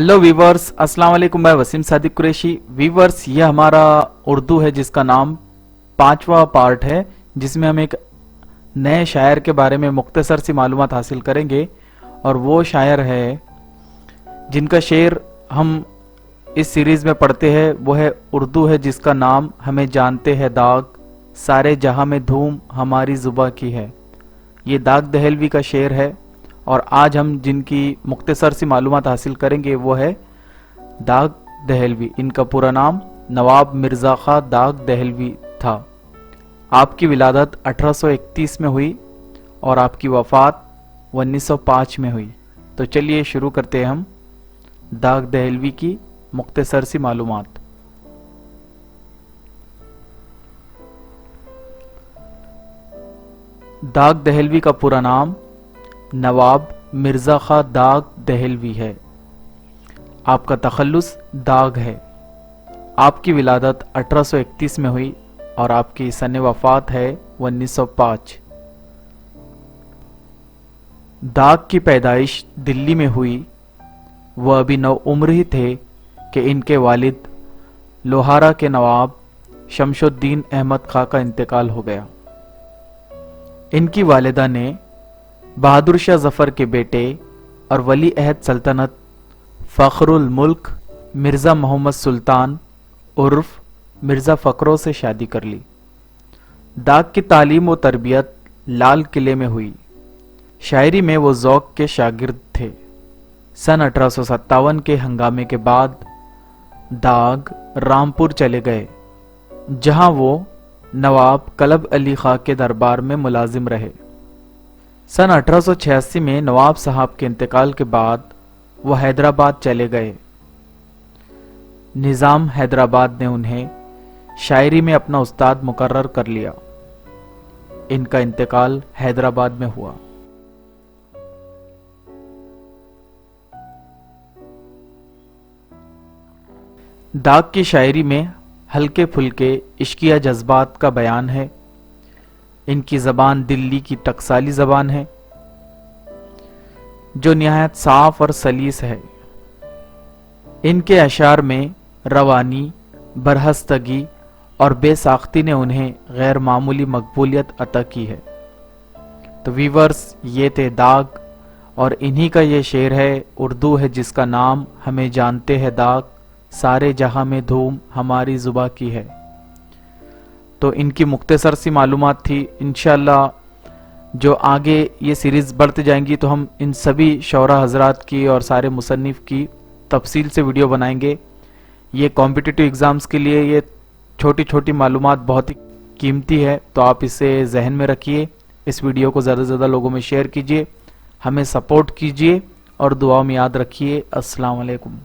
Hello viewers, अस्सलाम वालेकुम। मैं वसीम सादिक कुरैशी। वीवर्स, ये हमारा उर्दू है जिसका नाम 5वां पार्ट है, जिसमें हम एक नए शायर के बारे में मुख्तसर सी मालूमात हासिल करेंगे। और वो शायर है जिनका शेर हम इस सीरीज़ में पढ़ते हैं, वो है उर्दू है जिसका नाम हमें जानते हैं दाग, सारे जहां में धूम हमारी ज़ुबां की है। ये दाग दहलवी का शेर है। और आज हम जिनकी मुख्तसर सी मालूमात हासिल करेंगे वो है दाग दहलवी। इनका पूरा नाम नवाब मिर्ज़ा खां दाग दहलवी था। आपकी विलादत 1831 में हुई और आपकी वफ़ात 1905 में हुई। तो चलिए शुरू करते हैं हम दाग दहलवी की मुख्तसर सी मालूमात। दाग दहलवी का पूरा नाम नवाब मिर्ज़ा खां दाग दहलवी है। आपका तखल्लुस दाग है। आपकी विलादत 1831 में हुई और आपकी सन वफ़ात है 1905। दाग की पैदाइश दिल्ली में हुई। वह अभी नौ उम्र ही थे कि इनके वालिद लोहारा के नवाब शमशुद्दीन अहमद खां का इंतकाल हो गया। इनकी वालिदा ने बहादुर शाह जफ़र के बेटे और वली अहद सल्तनत फ़ख्रुल मुल्क मिर्ज़ा मोहम्मद सुल्तान उर्फ मिर्ज़ा फ़खरो से शादी कर ली। दाग की तालीम व तरबियत लाल किले में हुई। शायरी में वो ज़ौक़ के शागिर्द थे। सन 1857 के हंगामे के बाद दाग रामपुर चले गए, जहां वो नवाब कलब अली खां के दरबार में मुलाजिम रहे। सन 1886 में नवाब साहब के इंतकाल के बाद वो हैदराबाद चले गए। निज़ाम हैदराबाद ने उन्हें शायरी में अपना उस्ताद मुकर्रर कर लिया। इनका इंतकाल हैदराबाद में हुआ। दाग की शायरी में हल्के फुल्के इश्किया जज्बात का बयान है। इनकी ज़बान दिल्ली की टकसाली ज़बान है जो निहायत साफ और सलीस है। इनके अशार में रवानी, बरहस्तगी और बेसाख्ती ने उन्हें गैर मामूली मकबूलियत अता की है। तो वीवर्स, ये थे दाग और इन्हीं का ये शेर है उर्दू है जिसका नाम हमें जानते हैं दाग, सारे जहां में धूम हमारी ज़ुबां की है। तो इनकी मुख्तसर सी मालूमात थी। इंशाअल्लाह जो आगे ये सीरीज़ बढ़ते जाएंगी तो हम इन सभी शौरा हजरात की और सारे मुसन्निफ़ की तफसील से वीडियो बनाएंगे। ये कॉम्पिटिटिव एग्ज़ाम्स के लिए ये छोटी छोटी मालूमात बहुत ही कीमती है, तो आप इसे जहन में रखिए। इस वीडियो को ज़्यादा से ज़्यादा लोगों में शेयर कीजिए, हमें सपोर्ट कीजिए और दुआओं में याद रखिए। अस्सलाम वालेकुम।